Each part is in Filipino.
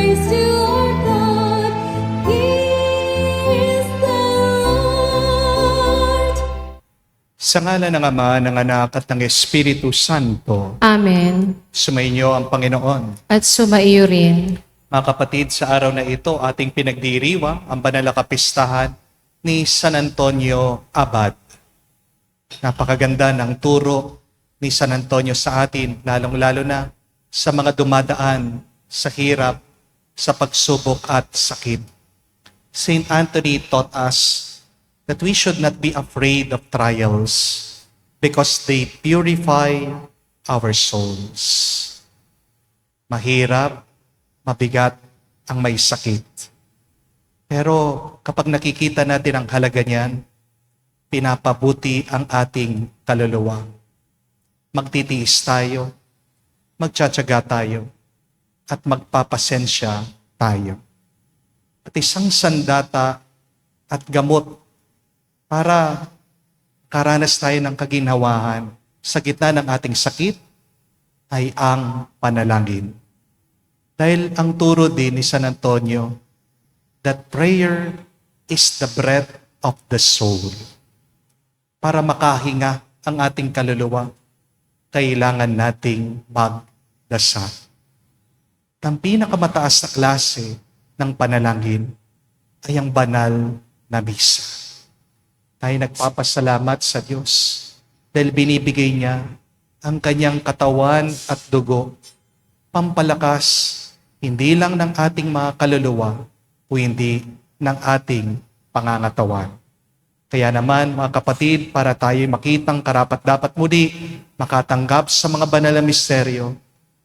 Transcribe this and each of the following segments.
praise to our God. He is the Lord. Sa ngalan ng Ama, ng Anak at ng Espiritu Santo, Amen. sumainyo ang Panginoon. At sumaiyo rin. Mga kapatid, sa araw na ito, ating pinagdiriwang ang banal na kapistahan ni San Antonio Abad. Napakaganda ng turo ni San Antonio sa atin, lalong-lalo na sa mga dumadaan sa hirap, sa pagsubok at sakit. Saint Anthony taught us that we should not be afraid of trials because they purify our souls. Mahirap, mabigat ang may sakit. Pero kapag nakikita natin ang halaga niyan, pinapabuti ang ating kaluluwa. Magtitiis tayo, magtsatsaga tayo, at magpapasensya tayo. At isang sandata at gamot para karanas tayo ng kaginhawahan sa gitna ng ating sakit ay ang panalangin. Dahil ang turo din ni San Antonio that prayer is the breath of the soul. Para makahinga ang ating kaluluwa, kailangan nating magdasal. Ang pinakamataas na klase ng panalangin ay ang banal na misa. Tayo nagpapasalamat sa Diyos dahil binibigay niya ang kanyang katawan at dugo, pampalakas hindi lang ng ating mga kaluluwa o hindi ng ating pangangatawan. Kaya naman mga kapatid, para tayo makitang karapat-dapat muli makatanggap sa mga banal na misteryo,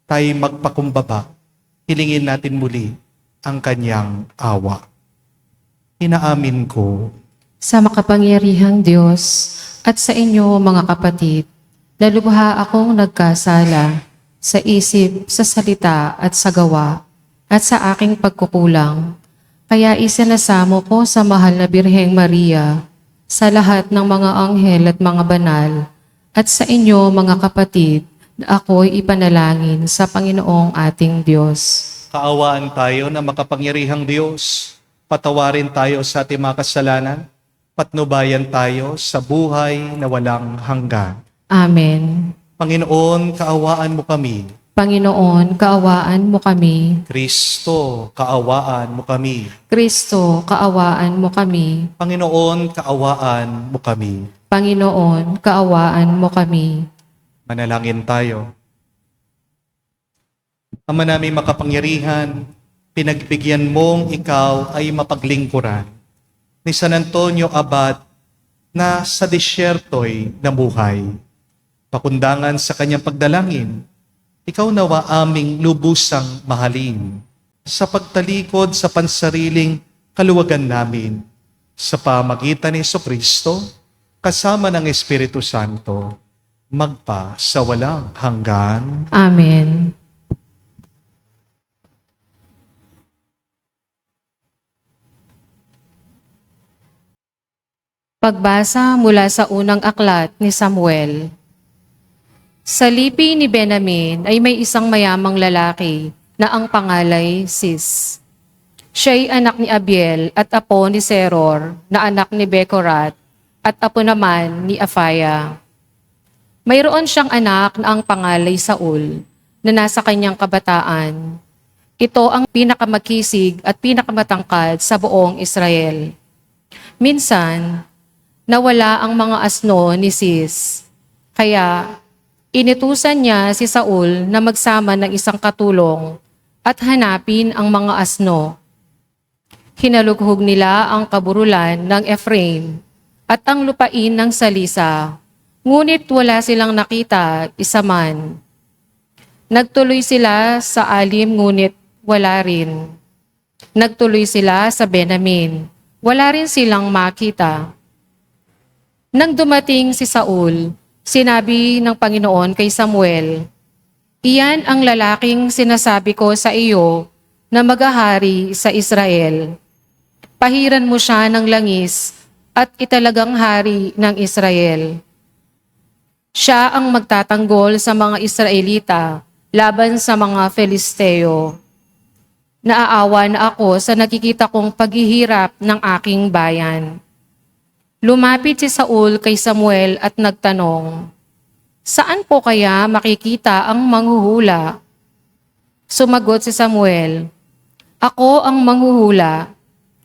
tayo magpakumbaba, hilingin natin muli ang kanyang awa. Inaamin ko Sa makapangyarihang Diyos at sa inyo mga kapatid, lubha akong nagkasala sa isip, sa salita at sa gawa at sa aking pagkukulang. Kaya isinasamo ko sa mahal na Birheng Maria, sa lahat ng mga anghel at mga banal, at sa inyo mga kapatid, na ako'y ipanalangin sa Panginoong ating Diyos. kaawaan tayo na makapangyarihang Diyos. Patawarin tayo sa ating mga kasalanan. Patnubayan tayo sa buhay na walang hanggan. Amen. Panginoon, kaawaan mo kami. Panginoon, kaawaan mo kami. Kristo, kaawaan mo kami. Kristo, kaawaan mo kami. Panginoon, kaawaan mo kami. Panginoon, kaawaan mo kami. Manalangin tayo. Ama naming makapangyarihan, pinagbigyan mong ikaw ay mapaglingkuran ni San Antonio Abad na sa disyerto'y nabuhay. Pakundangan sa kanyang pagdalangin, ikaw nawa aming lubusang mahalin sa pagtalikod sa pansariling kaluwagan namin sa pamagitan ni Jesucristo kasama ng Espiritu Santo magpa sa walang hanggan. Amen. Pagbasa mula sa unang aklat ni Samuel. Sa lipi ni Benamin ay may isang mayamang lalaki na ang pangalay Sis. Siya'y anak ni Abiel at apo ni Seror na anak ni Becorat at apo naman ni Afaya. Mayroon siyang anak na ang pangalay Saul na nasa kanyang kabataan. Ito ang pinakamakisig at pinakamatangkad sa buong Israel. Minsan, nawala ang mga asno ni Sis. Kaya, inutusan niya si Saul na magsama ng isang katulong at hanapin ang mga asno. Hinalughog nila ang kaburulan ng Ephraim at ang lupain ng Salisa, ngunit wala silang nakita isa man. Nagtuloy sila sa Alim ngunit wala rin. Nagtuloy sila sa Benamin, wala rin silang makita. Nang dumating si Saul, sinabi ng Panginoon kay Samuel, "Iyan ang lalaking sinasabi ko sa iyo na maghahari sa Israel. Pahiran mo siya ng langis at italagang hari ng Israel. Siya ang magtatanggol sa mga Israelita laban sa mga Filisteo." Naaawa na ako sa nakikita kong paghihirap ng aking bayan. Lumapit si Saul kay Samuel at nagtanong, "Saan po kaya makikita ang manghuhula?" Sumagot si Samuel, "Ako ang manghuhula.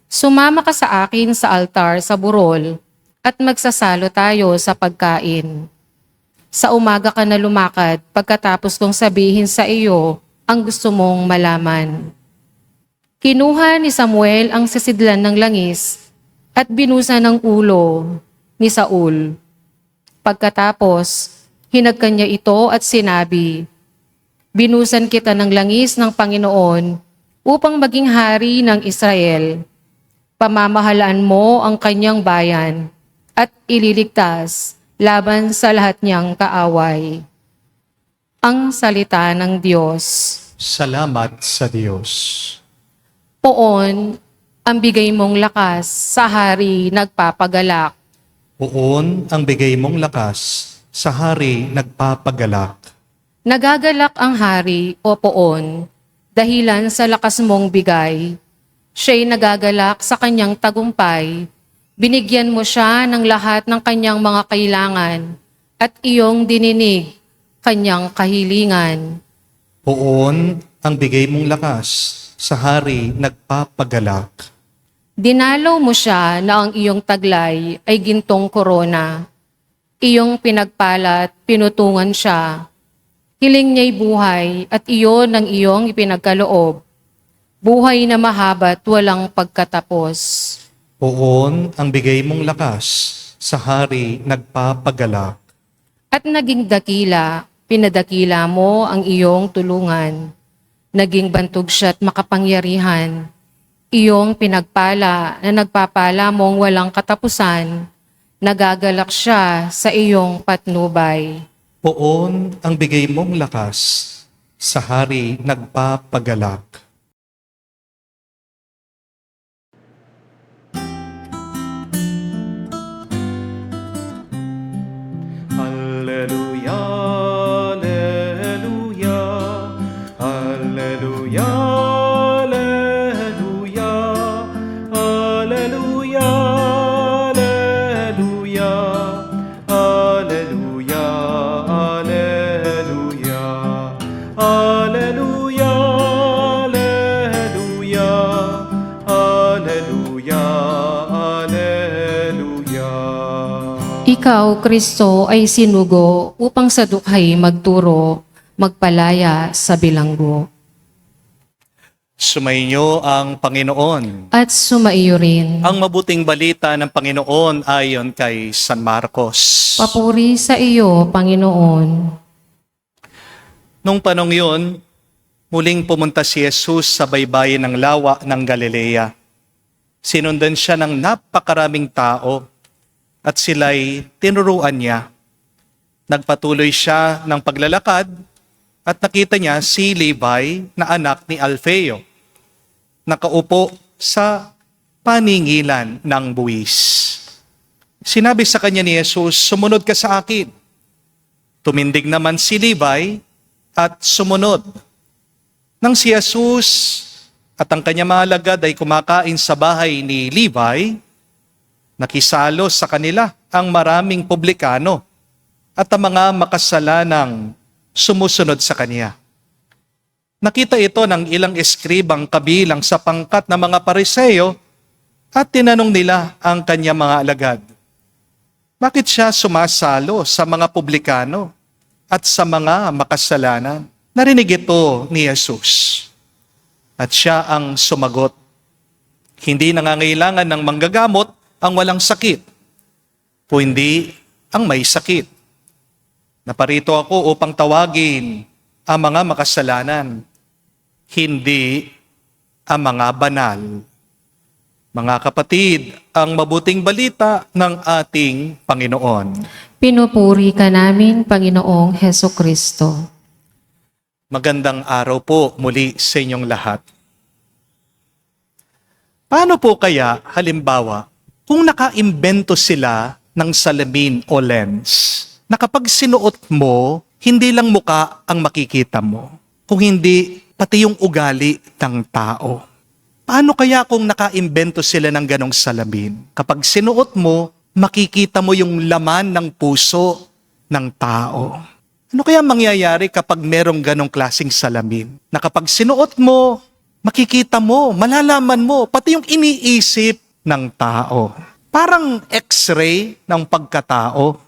Sumama ka sa akin sa altar sa burol at magsasalo tayo sa pagkain. Sa umaga ka na lumakad pagkatapos kong sabihin sa iyo ang gusto mong malaman." Kinuha ni Samuel ang sisidlan ng langis at binusa ng ulo ni Saul. Pagkatapos, hinagkan niya ito at sinabi, "Binusan kita ng langis ng Panginoon upang maging hari ng Israel. Pamamahalaan mo ang kanyang bayan at ililigtas laban sa lahat niyang kaaway." Ang salita ng Diyos. Salamat sa Diyos. Poon, ang bigay mong lakas sa hari nagpapagalak. Poon ang bigay mong lakas sa hari nagpapagalak. Nagagalak ang hari o poon, dahilan sa lakas mong bigay. Siya'y nagagalak sa kanyang tagumpay. Binigyan mo siya ng lahat ng kanyang mga kailangan at iyong dininig kanyang kahilingan. Poon ang bigay mong lakas sa hari nagpapagalak. Dinalaw mo siya na ang iyong taglay ay gintong korona. Iyong pinagpalat, pinutungan siya. Hiling niya'y buhay at iyon ang iyong ipinagkaloob. Buhay na mahaba't walang pagkatapos. Poon ang bigay mong lakas sa hari nagpapagalak. At naging dakila, pinadakila mo ang iyong tulungan. Naging bantog siya't makapangyarihan. Iyong pinagpala na nagpapala mong walang katapusan. Nagagalak siya sa iyong patnubay. Poon ang bigay mong lakas sa hari nagpapagalak. Alleluia, alleluia, alleluia, alleluia, alleluia, alleluia, alleluia, alleluia, alleluia, alleluia, alleluia, alleluia. Ikaw, Kristo, ay sinugo upang sa dukhay magturo, magpalaya sa bilanggo. Sumainyo ang Panginoon. At sumaiyo rin. Ang mabuting balita ng Panginoon ayon kay San Marcos. Papuri sa iyo, Panginoon. Nung panong yun, muling pumunta si Jesus sa baybayin ng lawa ng Galilea. Sinundan siya ng napakaraming tao at sila'y tinuruan niya. Nagpatuloy siya ng paglalakad at nakita niya si Levi na anak ni Alfeo, nakaupo sa paningilan ng buwis. Sinabi sa kanya ni Jesus, "Sumunod ka sa akin." Tumindig naman si Levi at sumunod. Nang si Jesus at ang kanyang mga alagad ay kumakain sa bahay ni Levi, nakisalo sa kanila ang maraming publikano at ang mga makasalanang sumusunod sa kanya. Nakita ito ng ilang eskribang kabilang sa pangkat ng mga Pariseo at tinanong nila ang kanyang mga alagad, bakit siya sumasalo sa mga publikano at sa mga makasalanan? Narinig ito ni Jesus. At siya ang sumagot, "Hindi nangangailangan ng manggagamot ang walang sakit, kundi ang may sakit. Naparito ako upang tawagin ang mga makasalanan, hindi ang mga banal." Mga kapatid, ang mabuting balita ng ating Panginoon. Pinupuri ka namin, Panginoong Heso Kristo. Magandang araw po muli sa inyong lahat. Paano po kaya, halimbawa, kung nakaimbento sila ng salamin o lens, na kapag sinuot mo, hindi lang muka ang makikita mo, kung hindi pati yung ugali ng tao. Paano kaya kung nakaimbento sila ng ganong salamin? Kapag sinuot mo, makikita mo yung laman ng puso ng tao. Ano kaya mangyayari kapag merong ganong klaseng salamin? Na kapag sinuot mo, makikita mo, malalaman mo, pati yung iniisip ng tao. Parang x-ray ng pagkatao.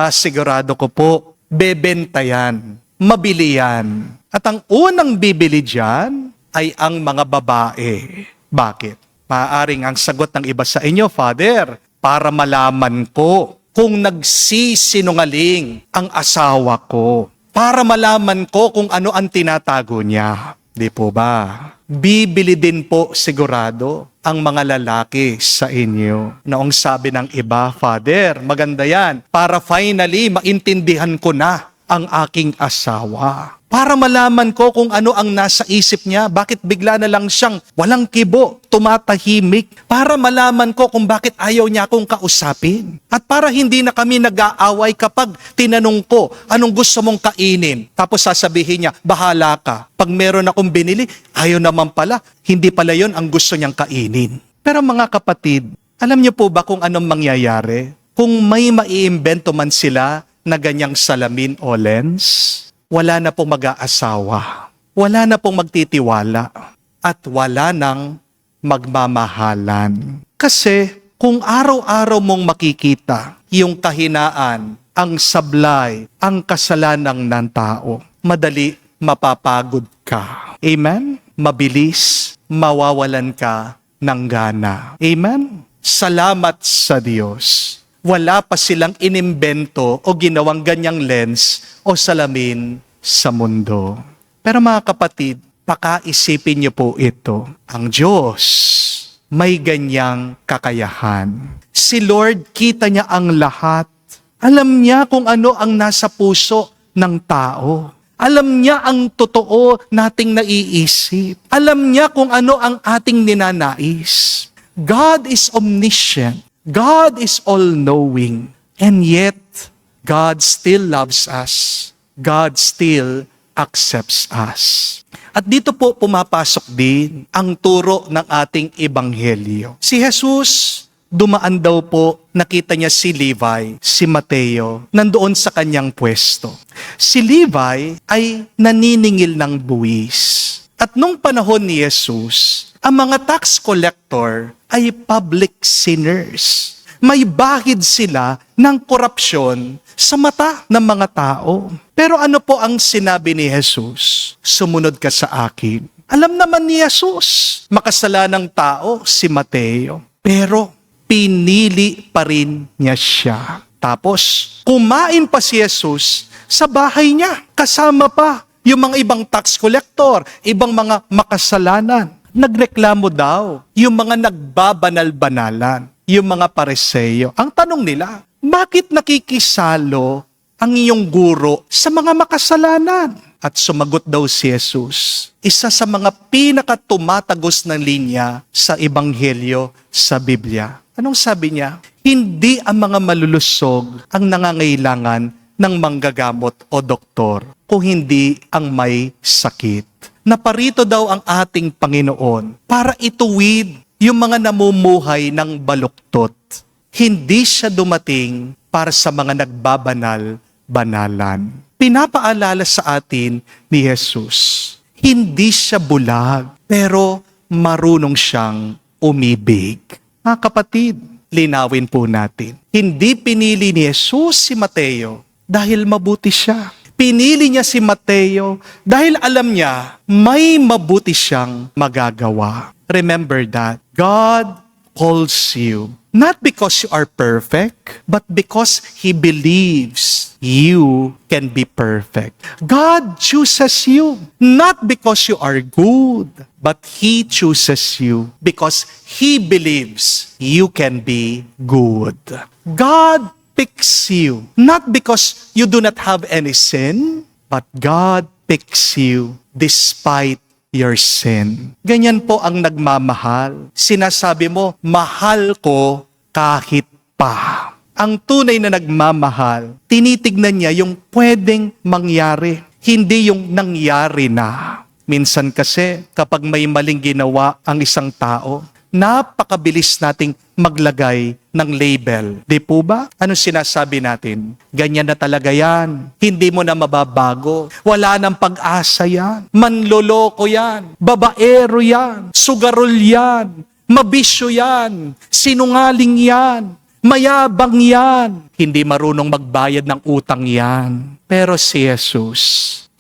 Sigurado ko po, bebenta yan, mabili yan. At ang unang bibili dyan ay ang mga babae. Bakit? Maaaring ang sagot ng iba sa inyo, Father, para malaman ko kung nagsisinungaling ang asawa ko. Para malaman ko kung ano ang tinatago niya. Di po ba? Bibili din po sigurado ang mga lalaki sa inyo. Noong sabi ng iba, Father, maganda yan. Para finally maintindihan ko na ang aking asawa. Para malaman ko kung ano ang nasa isip niya, bakit bigla na lang siyang walang kibo, tumatahimik. Para malaman ko kung bakit ayaw niya akong kausapin. At para hindi na kami nag-aaway kapag tinanong ko, anong gusto mong kainin? Tapos sasabihin niya, bahala ka. Pag meron akong binili, ayaw naman pala, hindi pala yon ang gusto niyang kainin. Pero mga kapatid, alam niyo po ba kung anong mangyayari? Kung may maiimbento man sila na ganyang salamin o lens, wala na pong mag-aasawa, wala na pong magtitiwala, at wala nang magmamahalan. Kasi kung araw-araw mong makikita yung kahinaan, ang sablay, ang kasalanan ng tao, madali mapapagod ka. Amen? Mabilis, mawawalan ka ng gana. Amen? Salamat sa Diyos. Wala pa silang inimbento o ginawang ganyang lens o salamin sa mundo. Pero mga kapatid, pakaisipin niyo po ito. Ang Diyos may ganyang kakayahan. Si Lord, kita niya ang lahat. Alam niya kung ano ang nasa puso ng tao. Alam niya ang totoo nating naiisip. Alam niya kung ano ang ating ninanais. God is omniscient. God is all-knowing, and yet, God still loves us. God still accepts us. At dito po pumapasok din ang turo ng ating ebanghelyo. Si Jesus, dumaan daw po, nakita niya si Levi, si Mateo, nandoon sa kanyang pwesto. Si Levi ay naniningil ng buwis. At nung panahon ni Jesus, ang mga tax collector ay public sinners. May bahid sila ng korupsyon sa mata ng mga tao. Pero ano po ang sinabi ni Jesus? Sumunod ka sa akin. Alam naman ni Jesus, makasalanang tao si Mateo. Pero pinili pa rin niya siya. Tapos, kumain pa si Jesus sa bahay niya. Kasama pa yung mga ibang tax collector, ibang mga makasalanan. Nagreklamo daw yung mga nagbabanal-banalan, yung mga Pariseo. Ang tanong nila, bakit nakikisalo ang iyong guro sa mga makasalanan? At sumagot daw si Jesus, isa sa mga pinakatumatagos na linya sa Ebanghelyo sa Biblia. Anong sabi niya? Hindi ang mga malulusog ang nangangailangan ng manggagamot o doktor, kung hindi ang may sakit. Naparito daw ang ating Panginoon para ituwid yung mga namumuhay ng baluktot. Hindi siya dumating para sa mga nagbabanal-banalan. Pinapaalala sa atin ni Jesus, hindi siya bulag, pero marunong siyang umibig. Mga kapatid, linawin po natin. Hindi pinili ni Jesus si Mateo dahil mabuti siya. Pinili niya si Mateo dahil alam niya may mabuti siyang magagawa. Remember that God calls you not because you are perfect, but because He believes you can be perfect. God chooses you not because you are good, but He chooses you because He believes you can be good. God picks you not because you do not have any sin, but God picks you despite your sin. Ganyan po ang nagmamahal. Sinasabi mo, mahal ko kahit pa. Ang tunay na nagmamahal, tinitignan niya yung pwedeng mangyari, hindi yung nangyari na. Minsan kasi kapag may maling ginawa ang isang tao, napakabilis nating maglagay ng label. Di po ba? Ano sinasabi natin? Ganyan na talaga yan. Hindi mo na mababago. Wala nang pag-asa yan. Manloloko yan. Babaero yan. Sugarol yan. Mabisyo yan. Sinungaling yan. Mayabang yan. Hindi marunong magbayad ng utang yan. Pero si Jesus,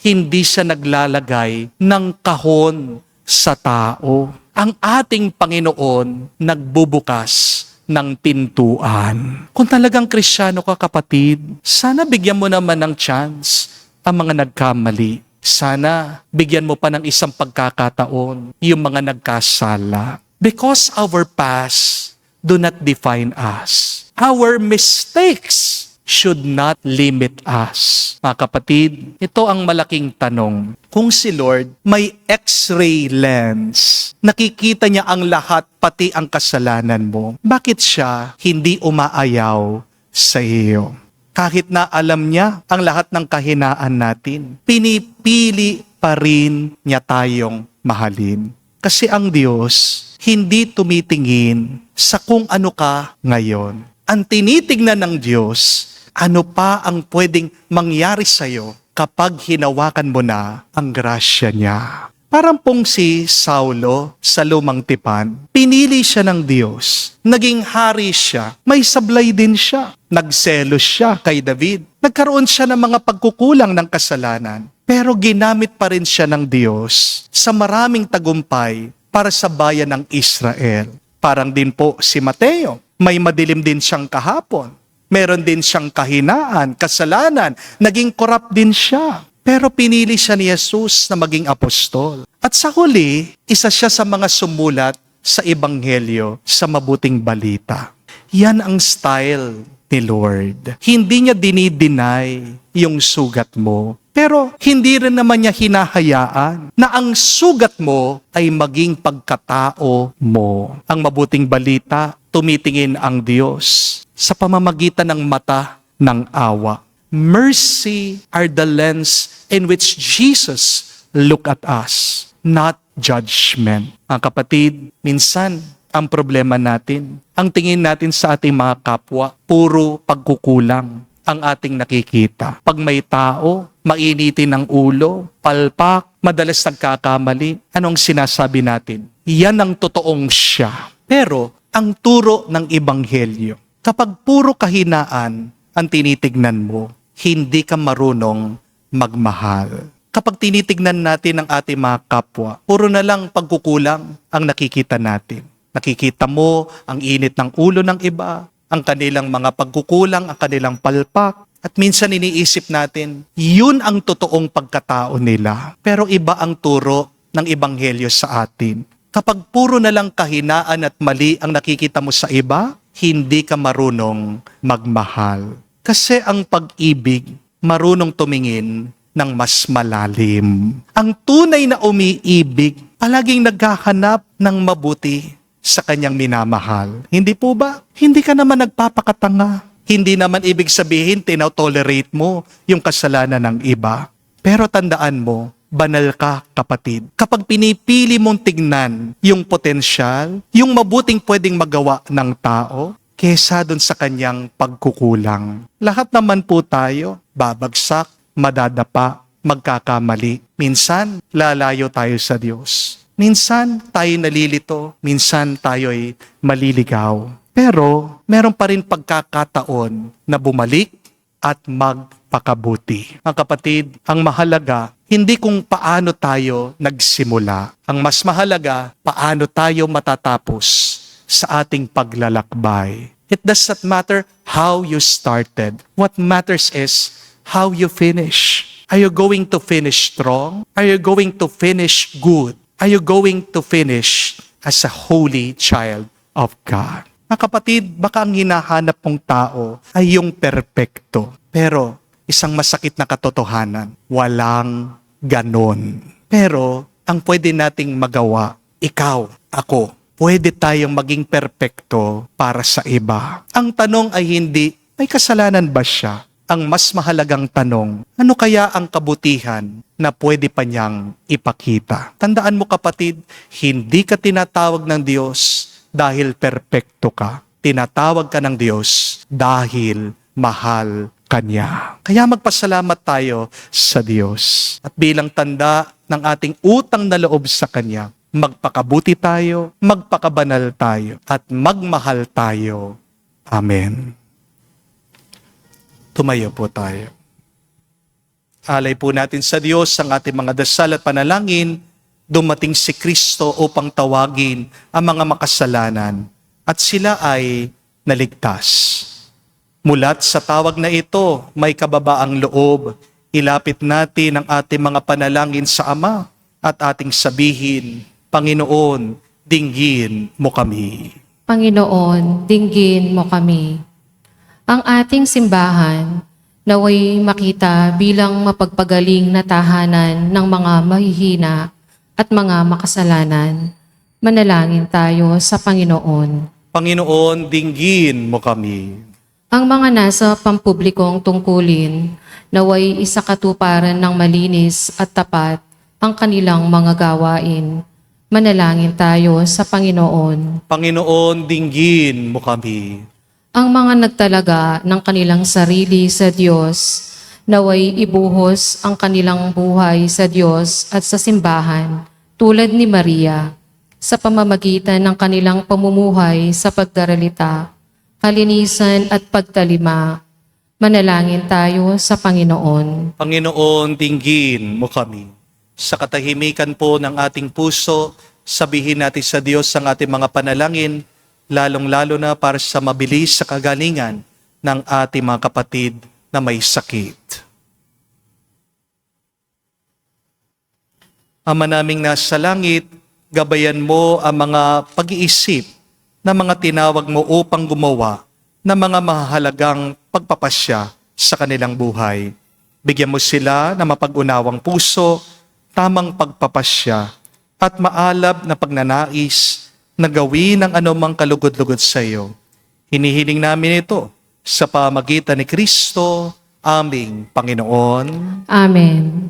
hindi siya naglalagay ng kahon sa tao. Ang ating Panginoon nagbubukas ng pintuan. Kung talagang Kristiyano ka, kapatid, sana bigyan mo naman ng chance ang mga nagkamali. Sana bigyan mo pa ng isang pagkakataon yung mga nagkasala. Because our past do not define us. Our mistakes should not limit us. Mga kapatid, ito ang malaking tanong. Kung si Lord may X-ray lens, nakikita niya ang lahat, pati ang kasalanan mo, bakit siya hindi umaayaw sa iyo? Kahit na alam niya ang lahat ng kahinaan natin, pinipili pa rin niya tayong mahalin. Kasi ang Diyos hindi tumitingin sa kung ano ka ngayon. Ang tinitignan ng Diyos, ano pa ang pwedeng mangyari sa'yo kapag hinawakan mo na ang grasya niya. Parang pong si Saulo sa lumang tipan, pinili siya ng Diyos, naging hari siya, may sablay din siya. Nagselos siya kay David, nagkaroon siya ng mga pagkukulang ng kasalanan, pero ginamit pa rin siya ng Diyos sa maraming tagumpay para sa bayan ng Israel. Parang din po si Mateo, may madilim din siyang kahapon. Meron din siyang kahinaan, kasalanan, naging corrupt din siya. Pero pinili siya ni Jesus na maging apostol. At sa huli, isa siya sa mga sumulat sa Ebanghelyo sa mabuting balita. Yan ang style ni Lord. Hindi niya dinideny yung sugat mo. Pero hindi rin naman niya hinahayaan na ang sugat mo ay maging pagkatao mo. Ang mabuting balita, tumitingin ang Diyos sa pamamagitan ng mata ng awa. Mercy are the lens in which Jesus look at us, not judgment. Mga kapatid, minsan ang problema natin, ang tingin natin sa ating mga kapwa, puro pagkukulang ang ating nakikita. Pag may tao, mainitin ang ulo, palpak, madalas nagkakamali, anong sinasabi natin? Yan ang totoong siya. Pero ang turo ng Ebanghelyo, kapag puro kahinaan ang tinitignan mo, hindi ka marunong magmahal. Kapag tinitignan natin ang ating mga kapwa, puro na lang pagkukulang ang nakikita natin. Nakikita mo ang init ng ulo ng iba, ang kanilang mga pagkukulang, ang kanilang palpak. At minsan iniisip natin, yun ang totoong pagkatao nila. Pero iba ang turo ng Ebanghelyo sa atin. Kapag puro na lang kahinaan at mali ang nakikita mo sa iba, hindi ka marunong magmahal. Kasi ang pag-ibig, marunong tumingin ng mas malalim. Ang tunay na umiibig, palaging naghahanap ng mabuti sa kanyang minamahal. Hindi po ba? Hindi ka naman nagpapakatanga. Hindi naman ibig sabihin tinotolerate mo yung kasalanan ng iba. Pero tandaan mo, banal ka, kapatid. Kapag pinipili mong tignan yung potensyal, yung mabuting pwedeng magawa ng tao, kesa dun sa kanyang pagkukulang. Lahat naman po tayo, babagsak, madadapa, magkakamali. Minsan, lalayo tayo sa Diyos. Minsan, tayo nalilito. Minsan, tayo'y maliligaw. Pero, meron pa rin pagkakataon na bumalik at magpakabuti. Mga kapatid, ang mahalaga, hindi kung paano tayo nagsimula. Ang mas mahalaga, paano tayo matatapos sa ating paglalakbay. It does not matter how you started. What matters is how you finish. Are you going to finish strong? Are you going to finish good? Are you going to finish as a holy child of God? Mga kapatid, baka ang hinahanap mong tao ay yung perpekto. Pero isang masakit na katotohanan, walang ganon. Pero ang pwede nating magawa, ikaw, ako, pwede tayong maging perpekto para sa iba. Ang tanong ay hindi, may kasalanan ba siya? ang mas mahalagang tanong, ano kaya ang kabutihan na pwede pa niyang ipakita? Tandaan mo kapatid, hindi ka tinatawag ng Diyos dahil perpekto ka. Tinatawag ka ng Diyos dahil mahal ka niya. Kaya magpasalamat tayo sa Diyos. At bilang tanda ng ating utang na loob sa Kanya, magpakabuti tayo, magpakabanal tayo, at magmahal tayo. Amen. Tumayo po tayo. Alay po natin sa Diyos ang ating mga dasal at panalangin. Dumating si Kristo upang tawagin ang mga makasalanan at sila ay naligtas. Mulat sa tawag na ito, may kababaang loob. Ilapit natin ang ating mga panalangin sa Ama at ating sabihin, Panginoon, dinggin mo kami. Panginoon, dinggin mo kami. Ang ating simbahan naway makita bilang mapagpagaling na tahanan ng mga mahihina at mga makasalanan. Manalangin tayo sa Panginoon. Panginoon, dinggin mo kami. Ang mga nasa pampublikong tungkulin naway isakatuparan ng malinis at tapat ang kanilang mga gawain. Manalangin tayo sa Panginoon. Panginoon, dinggin mo kami. Ang mga nagtalaga ng kanilang sarili sa Diyos, naway ibuhos ang kanilang buhay sa Diyos at sa simbahan, tulad ni Maria, sa pamamagitan ng kanilang pamumuhay sa pagdaralita, kalinisan at pagtalima. Manalangin tayo sa Panginoon. Panginoon, dinggin mo kami. Sa katahimikan po ng ating puso, sabihin natin sa Diyos ang ating mga panalangin, lalong-lalo na para sa mabilis sa kagalingan ng ating mga kapatid na may sakit. Ama naming nasa langit, gabayan mo ang mga pag-iisip na mga tinawag mo upang gumawa ng mga mahalagang pagpapasya sa kanilang buhay. Bigyan mo sila ng mapag-unawang puso, tamang pagpapasya, at maalab na pagnanais na gawin ang anumang kalugod-lugod sa iyo. Hinihiling namin ito sa pamagitan ni Kristo, aming Panginoon. Amen.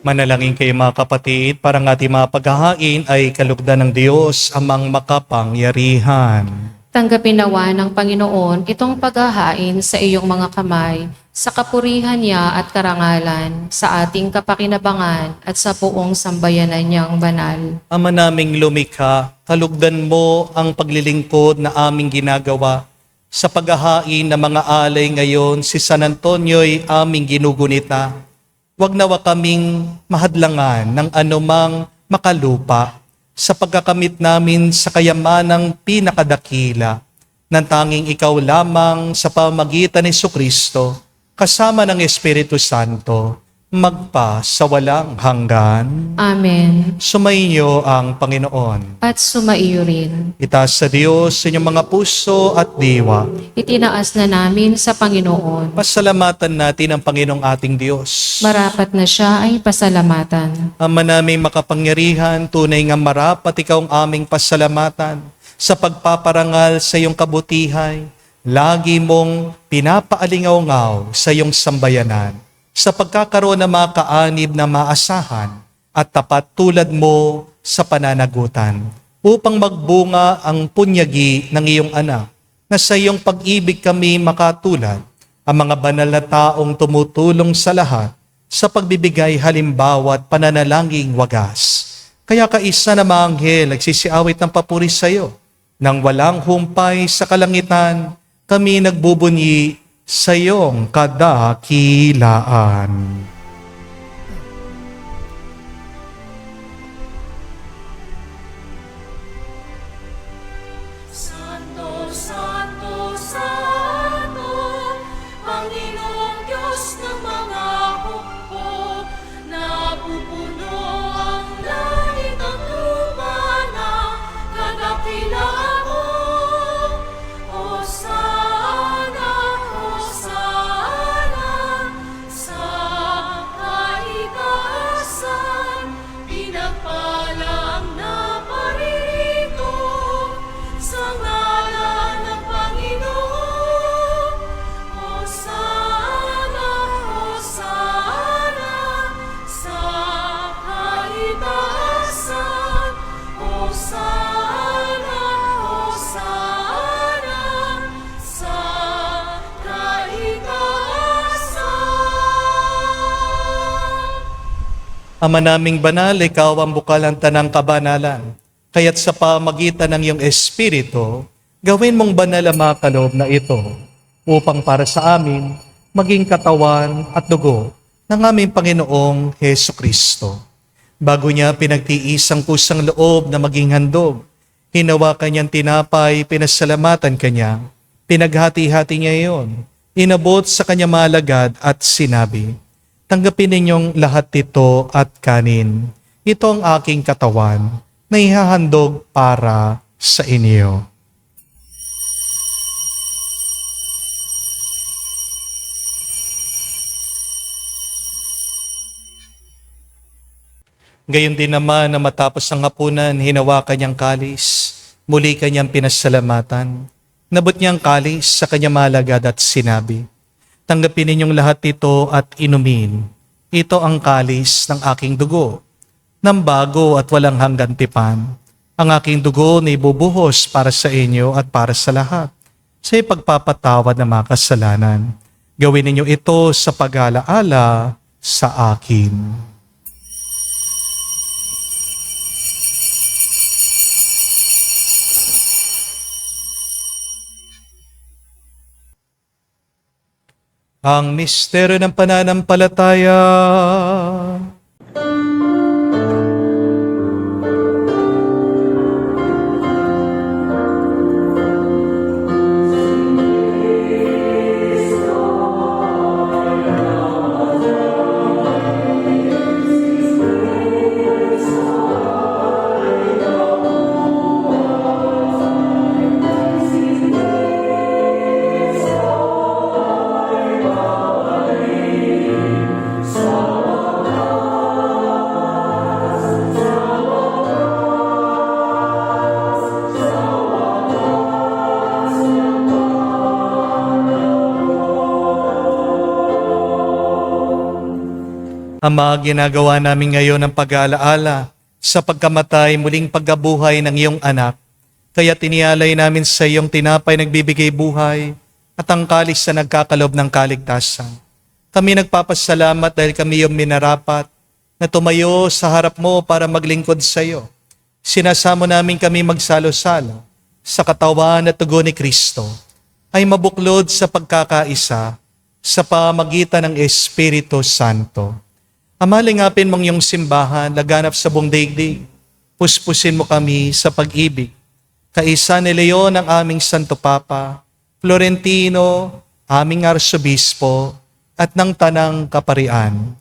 Manalangin kayo mga kapatid, para ng ating mga paghahain ay kalugdan ng Diyos amang makapangyarihan. Tanggapin nawa ng Panginoon itong paghahain sa iyong mga kamay, sa kapurihan niya at karangalan, sa ating kapakinabangan at sa buong sambayanan niyang banal. Ama naming lumikha, kalugdan mo ang paglilingkod na aming ginagawa. Sa paghahain ng mga alay ngayon, si San Antonio'y aming ginugunita. Huwag nawa kaming mahadlangan ng anumang makalupa sa pagkakamit namin sa kayamanang pinakadakila ng tanging ikaw lamang sa pamagitan ni Jesucristo kasama ng Espiritu Santo magpa sa walang hanggan. Amen. Sumainyo ang Panginoon. At sumaiyo rin. Itaas sa Diyos sa inyong mga puso at diwa. Itinaas na namin sa Panginoon. Pasalamatan natin ang Panginoong ating Diyos. Marapat na siya ay pasalamatan. Ama naming makapangyarihan, tunay nga marapat ikaw ang aming pasalamatan sa pagpaparangal sa iyong kabutihay. Lagi mong pinapaalingaw-ngaw sa iyong sambayanan sa pagkakaroon ng mga kaanib na maasahan at tapat tulad mo sa pananagutan upang magbunga ang punyagi ng iyong anak na sa iyong pag-ibig kami makatulad ang mga banal na taong tumutulong sa lahat sa pagbibigay halimbawa at pananalangin wagas. Kaya kaisa na mga anghel nagsisiawit ng papuri sa iyo. Nang walang humpay sa kalangitan, kami nagbubunyi sa iyong kadakilaan. Santo, Santo, Santo, Panginoong Diyos ng mga hukbo, napupuno ang langit at lupa ng kadakilaan mo. Hosana, Hosana, sa kaitaasan, pinagpala ang naparirito sa ngalan ng Panginoon. Hosana, Hosana, sa kaitaasan. Hosana, Hosana, sa kaitaasan. Ama naming banal, ikaw ang bukal ng tanang kabanalan. Kaya't sa pamagitan ng iyong Espiritu, gawin mong banal ang mga kaloob na ito upang para sa amin maging katawan at dugo ng aming Panginoong Heso Kristo. Bago niya pinagtiis ang kusang loob na maging handog, hinawakan niyang tinapay, pinasalamatan kanya, pinaghati-hati niya iyon, inabot sa kanya malagad at sinabi, tanggapin ninyong lahat ito at kanin. Ito ang aking katawan na ihahandog para sa inyo. Gayon din naman na matapos ang hapunan, hinawakan niyang kalis, muli kanyang pinasalamatan. Nabot niyang kalis sa kanyang malagad at sinabi, tanggapin ninyong lahat ito at inumin. Ito ang kalis ng aking dugo, ng bago at walang hanggan tipan. Ang aking dugo na ibubuhos para sa inyo at para sa lahat, sa ipagpapatawad ng mga kasalanan. Gawin ninyo ito sa pag-alaala sa akin. Ang misteryo ng pananampalataya. Ama, ginagawa namin ngayon ang pag-aalaala sa pagkamatay muling pagkabuhay ng iyong anak. Kaya tinialay namin sa iyong tinapay nagbibigay buhay at ang kalis na nagkakalob ng kaligtasan. Kami nagpapasalamat dahil kami iyong minarapat na tumayo sa harap mo para maglingkod sa iyo. Sinasamo namin kami magsalo-salo sa katawan at tugon ni Kristo ay mabuklod sa pagkakaisa sa pamagitan ng Espiritu Santo. Ama, lingapin mong iyong simbahan, laganap sa buong daigdig. Puspusin mo kami sa pag-ibig. Kaisa ni Leon ang aming Santo Papa, Florentino, aming Arsobispo, at ng Tanang Kaparian.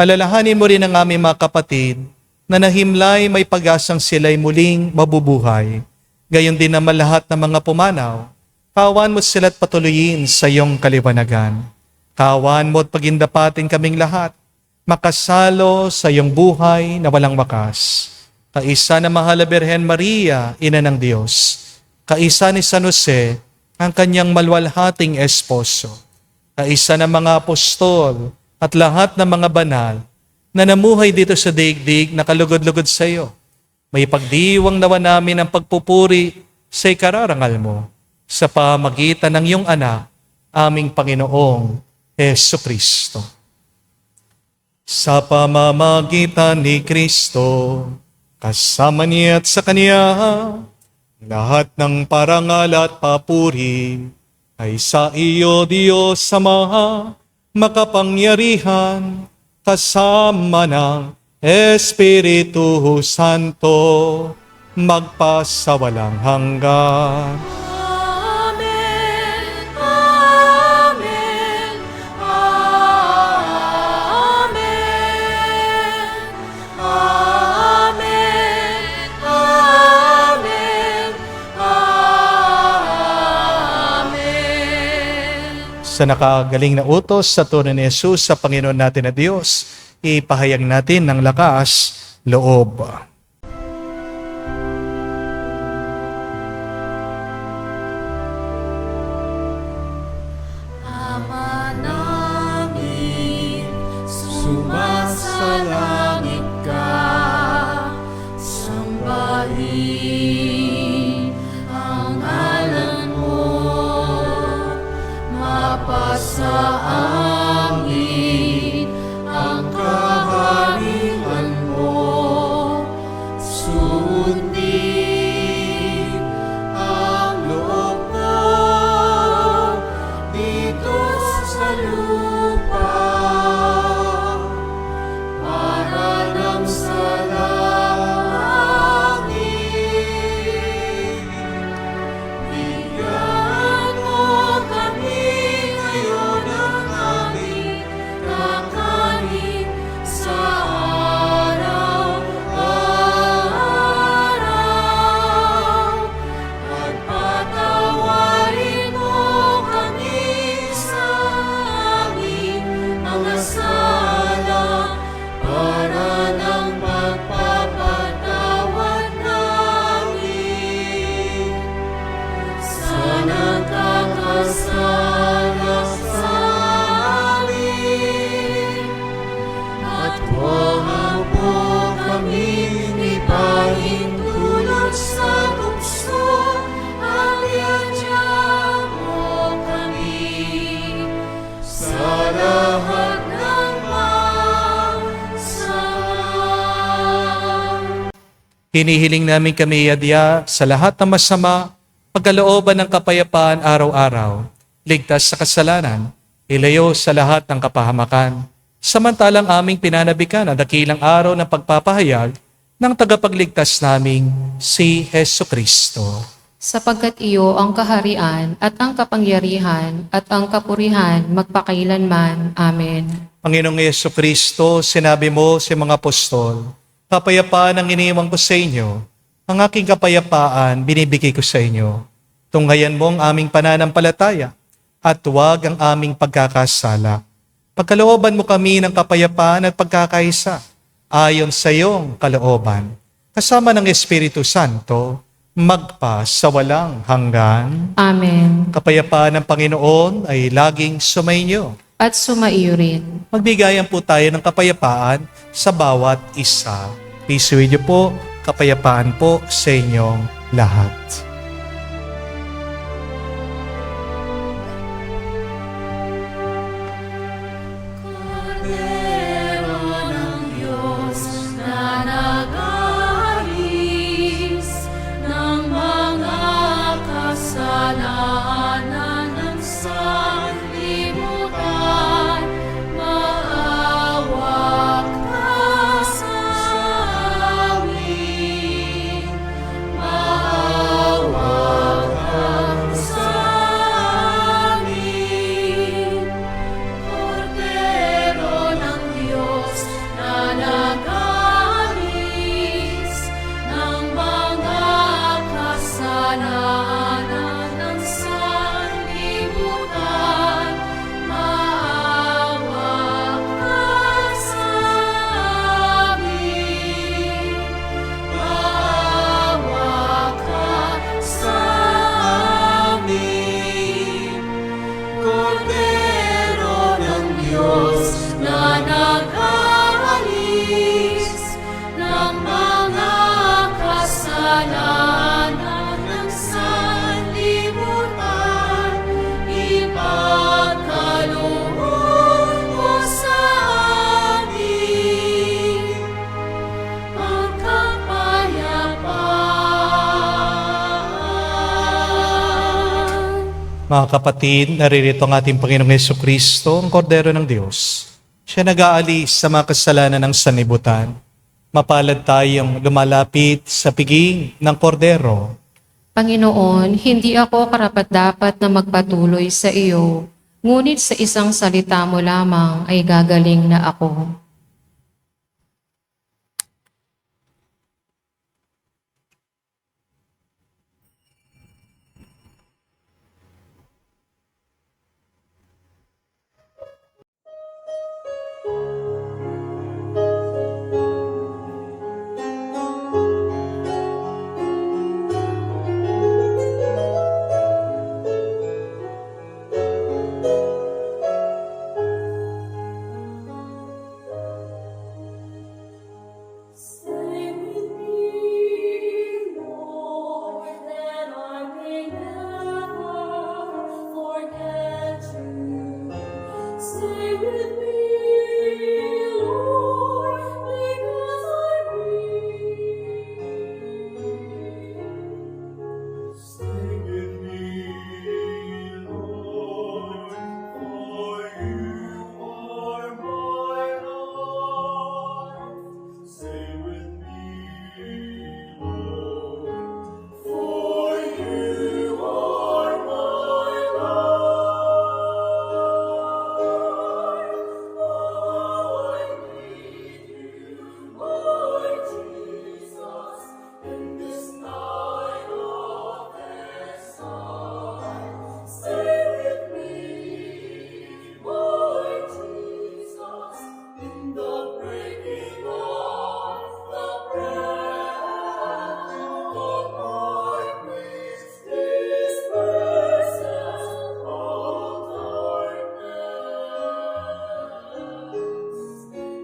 Alalahanin mo rin ang aming mga kapatid na nahimlay may pag-asang sila'y muling mabubuhay. Gayon din naman lahat ng mga pumanaw. Kawan mo sila't patuloyin sa iyong kaliwanagan. Kawan mo at pagindapatin kaming lahat, makasalo sa iyong buhay na walang wakas. Kaisa na mahal na Birhen Maria, Ina ng Diyos. Kaisa ni San Jose, ang kanyang malwalhating esposo. Kaisa ng mga apostol at lahat ng mga banal na namuhay dito sa daigdig na kalugod-lugod sa iyo. May pagdiwang nawa namin ang pagpupuri sa ikararangal mo sa pamagitan ng iyong anak, aming Panginoong Jesucristo. Sa pamamagitan ni Kristo, kasama niya at sa Kanya, lahat ng parangal at papuri ay sa iyo, Diyos Ama, makapangyarihan, kasama ng Espiritu Santo, magpasawalang hanggan. Amen. Amen. Amen. Amen. Amen. Amen. Sa nakagaling na utos sa tunay ni Jesus sa Panginoon natin na Diyos, ipahayag natin ng lakas loob. Ama namin, sumasalangit ka, sambahin ang ngalan mo, mapasa amin ang kaharian mo, sundin ang loob mo dito sa lupa para nang sa langit. Bigyan mo kami ngayon ng aming kakanin sa araw-araw at patawarin mo kami sa aming mga sala para nang magpapatawad namin sa nagkakasala sa amin. At huwag mo kami ipahintulot sa tukso, at iadya mo kami sa lahat ng masama. Hinihiling namin kami iadya sa lahat ng masama, pagkalooban ng kapayapaan araw-araw, ligtas sa kasalanan, ilayo sa lahat ng kapahamakan. Samantalang aming pinanabikan ang dakilang araw ng pagpapahayag ng tagapagligtas naming si Hesu Kristo. Sapagkat iyo ang kaharian at ang kapangyarihan at ang kapurihan magpakailanman. Amen. Panginoong Yesu Kristo, sinabi mo sa mga apostol, kapayapaan ang iniwan ko sa inyo, ang aking kapayapaan binibigay ko sa inyo. Tunghayan mo ang aming pananampalataya at huwag ang aming pagkakasala. Pagkalooban mo kami ng kapayapaan at pagkakaisa ayon sa iyong kalooban. Kasama ng Espiritu Santo, magpa sa walang hanggan. Amen. Kapayapaan ng Panginoon ay laging sumainyo. At sumaiyo rin. Magbigayan po tayo ng kapayapaan sa bawat isa. Peace with you po, kapayapaan po sa inyong lahat. Kordero ng Diyos na nag-aalis ng mga kasalanan ng sanlibutan, maawa ka sa amin, maawa Mga kapatid, naririto ang ating Panginoong Jesucristo, ang Kordero ng Diyos. Siya nag-aalis sa mga kasalanan ng sanlibutan. Mapalad tayong lumalapit sa piging ng Kordero. Panginoon, hindi ako karapat-dapat na magpatuloy sa iyo, ngunit sa isang salita mo lamang ay gagaling na ako. Stay with me, Lord, that I may never forget you. Stay with me, Lord, because I need. Stay with me, Lord, for you are my life. Stay with me, Lord, for you are my life. Oh, I need you, Lord Jesus, in this night of exile. Stay with me, Lord Jesus, in the breaking of the breath of darkness, disperses all darkness.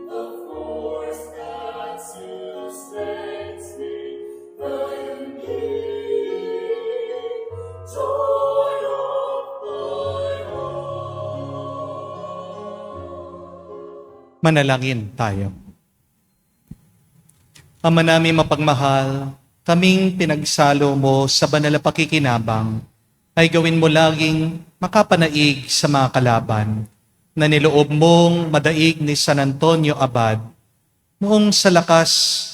The force that sustains me, the unique joy of my heart. Manalangin tayo. Ama namin mapagmahal, kaming pinagsalo mo sa banal na pakikinabang, ay gawin mo laging makapanaig sa mga kalaban na niloob mong madaig ni San Antonio Abad noong sa lakas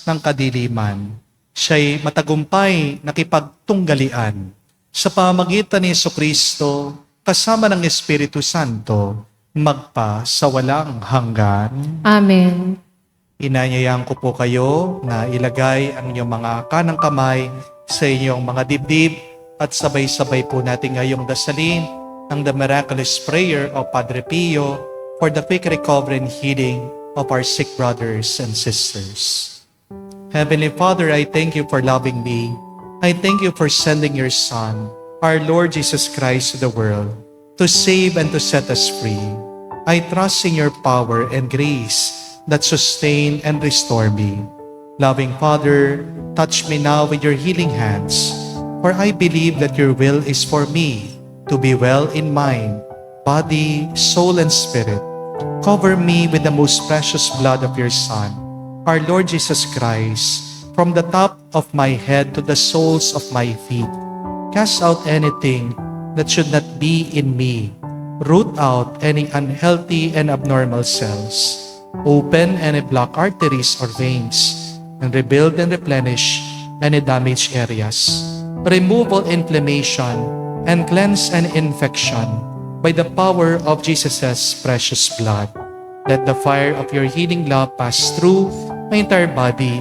ng kadiliman. Siya'y matagumpay nakipagtunggalian sa pamagitan ni Jesucristo kasama ng Espiritu Santo magpa sa walang hanggan. Amen. Inanyayahan ko po kayo na ilagay ang inyong mga kanang kamay sa inyong mga dibdib at sabay-sabay po natin ngayong dasalin ang the miraculous prayer of Padre Pio for the quick recovery and healing of our sick brothers and sisters. Heavenly Father, I thank you for loving me. I thank you for sending your Son, our Lord Jesus Christ, to the world to save and to set us free. I trust in your power and grace that sustain and restore me. Loving Father, touch me now with your healing hands, for I believe that your will is for me to be well in mind, body, soul, and spirit. Cover me with the most precious blood of your Son, our Lord Jesus Christ, from the top of my head to the soles of my feet. Cast out anything that should not be in me. Root out any unhealthy and abnormal cells. Open any blocked arteries or veins, and rebuild and replenish any damaged areas. Remove all inflammation and cleanse any infection by the power of Jesus' precious blood. Let the fire of your healing love pass through my entire body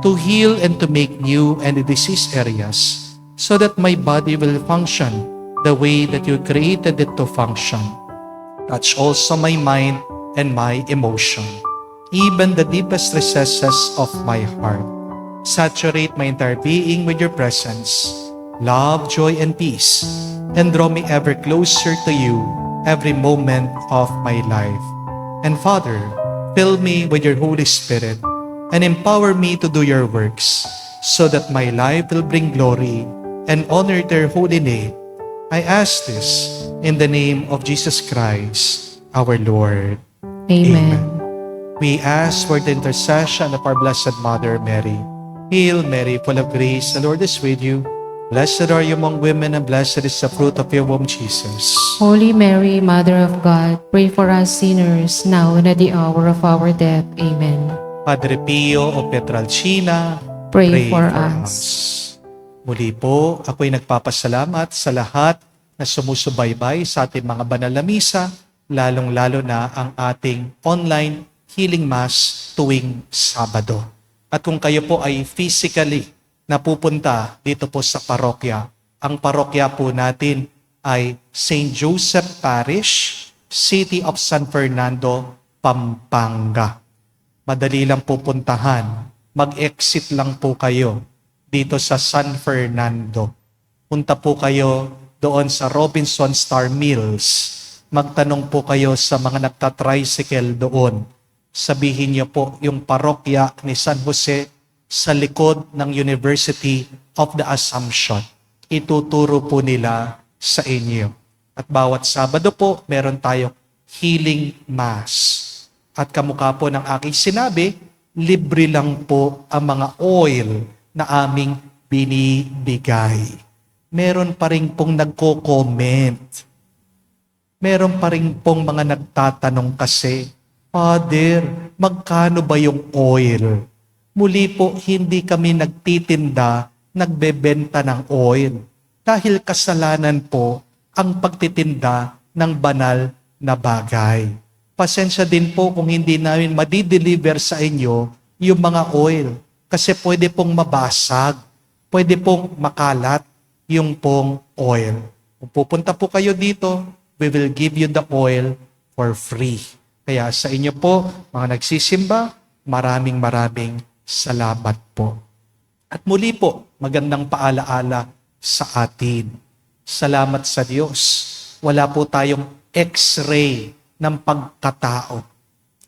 to heal and to make new any diseased areas, so that my body will function the way that you created it to function. Touch also my mind and my emotion, even the deepest recesses of my heart. Saturate my entire being with your presence, love, joy, and peace, and draw me ever closer to you every moment of my life. And Father, fill me with your Holy Spirit and empower me to do your works, so that my life will bring glory and honor to your holy name. I ask this in the name of Jesus Christ, our Lord. Amen. We ask for the intercession of our Blessed Mother Mary. Hail Mary, full of grace, the Lord is with you. Blessed are you among women, and blessed is the fruit of your womb, Jesus. Holy Mary, Mother of God, pray for us sinners, now and at the hour of our death. Amen. Padre Pio o Pietrelcina, Pray for us. Muli po, ako'y nagpapasalamat sa lahat na sumusubaybay sa ating mga banal na misa, lalong-lalo na ang ating online healing mass tuwing Sabado. At kung kayo po ay physically napupunta dito po sa parokya, ang parokya po natin ay St. Joseph Parish, City of San Fernando, Pampanga. Madali lang po puntahan. Mag-exit lang po kayo dito sa San Fernando. Punta po kayo doon sa Robinson Star Mills. Magtanong po kayo sa mga nagtatricycle doon. Sabihin niyo po yung parokya ni San Jose sa likod ng University of the Assumption. Ituturo po nila sa inyo. At bawat Sabado po, meron tayong healing mass. At kamukha po ng aking sinabi, libre lang po ang mga oil na aming binibigay. Meron pa rin pong nagko-comment. Meron pa rin pong mga nagtatanong kasi, Father, magkano ba yung oil? Muli po, hindi kami nagtitinda, nagbebenta ng oil. Dahil kasalanan po ang pagtitinda ng banal na bagay. Pasensya din po kung hindi namin madideliver sa inyo yung mga oil. Kasi pwede pong mabasag, pwede pong makalat yung pong oil. Kung pupunta po kayo dito, we will give you the oil for free. Kaya sa inyo po, mga nagsisimba, maraming salamat po. At muli po, magandang paalaala sa atin. Salamat sa Diyos. Wala po tayong x-ray ng pagkatao.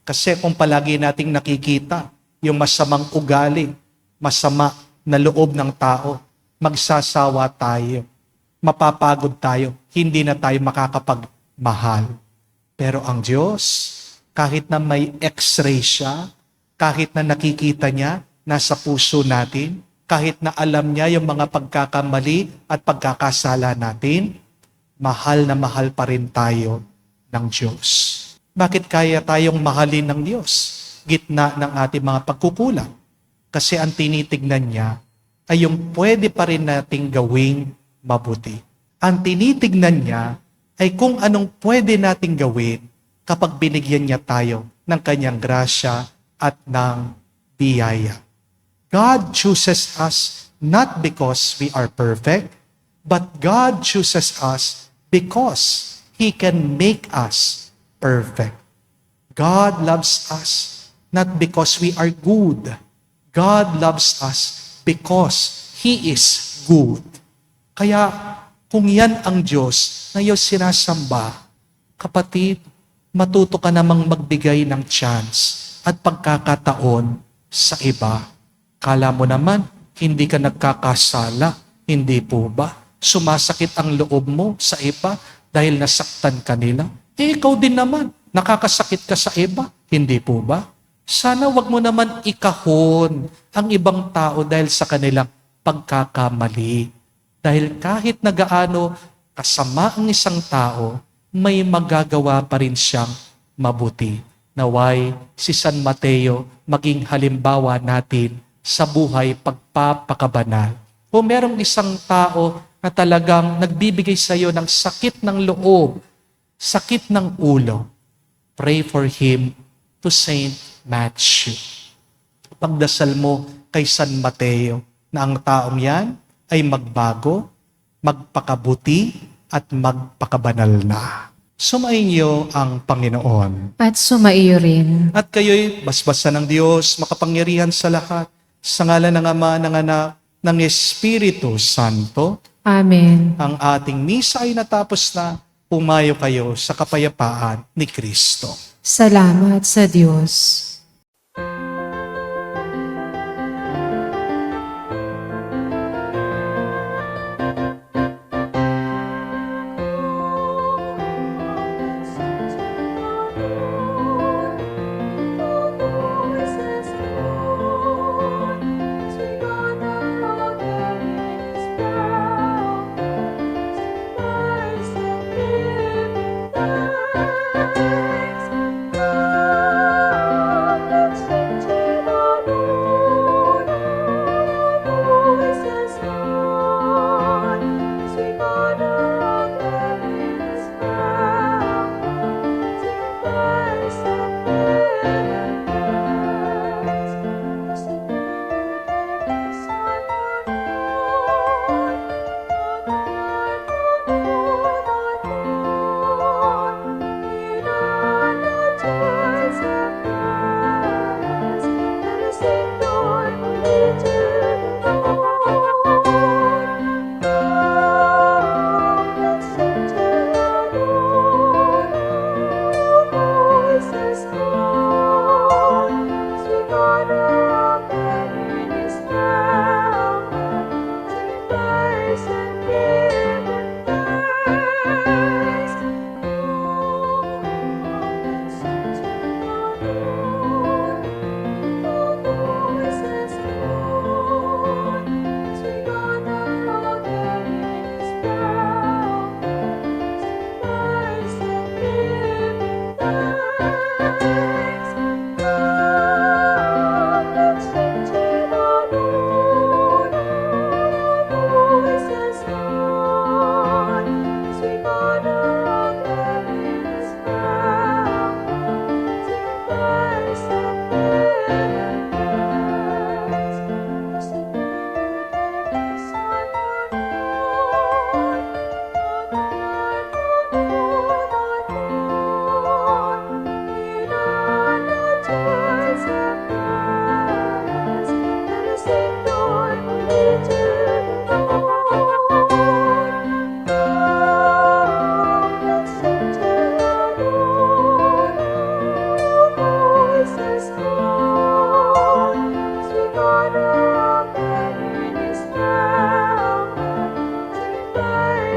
Kasi kung palagi nating nakikita yung masamang ugali, masama na loob ng tao, magsasawa tayo, mapapagod tayo, hindi na tayo makakapagmahal. Pero ang Diyos, kahit na may x-ray siya, kahit na nakikita niya, nasa puso natin, kahit na alam niya yung mga pagkakamali at pagkakasala natin, mahal na mahal pa rin tayo ng Diyos. Bakit kaya tayong mahalin ng Diyos? Gitna ng ating mga pagkukulang. Kasi ang tinitignan niya ay yung pwede pa rin nating gawing mabuti. Ang tinitignan niya ay kung anong pwede nating gawin kapag binigyan niya tayo ng kanyang grasya at ng biyaya. God chooses us not because we are perfect, but God chooses us because He can make us perfect. God loves us not because we are good. God loves us because He is good. Kaya kung yan ang Diyos na iyong sinasamba, kapatid, matuto ka namang magbigay ng chance at pagkakataon sa iba. Kala mo naman, hindi ka nagkakasala. Hindi po ba? Sumasakit ang loob mo sa iba dahil nasaktan ka nila. Ikaw din naman, nakakasakit ka sa iba. Hindi po ba? Sana wag mo naman ikahon ang ibang tao dahil sa kanilang pagkakamali. Dahil kahit nagaano kasama ang isang tao, may magagawa pa rin siyang mabuti. Naway si San Mateo maging halimbawa natin sa buhay pagpapakabanal. Kung merong isang tao na talagang nagbibigay sa iyo ng sakit ng loob, sakit ng ulo, pray for him to Saint Matthew. Pagdasal mo kay San Mateo na ang taong yan ay magbago, magpakabuti, at magpakabanal na. Sumainyo ang Panginoon. At sumaiyo rin. At kayo'y basbasan ng Diyos, makapangyarihan sa lahat, sa ngalan ng Ama, ng Anak, ng Espiritu Santo. Amen. Ang ating misa ay natapos na. Pumayo kayo sa kapayapaan ni Kristo. Salamat sa Diyos.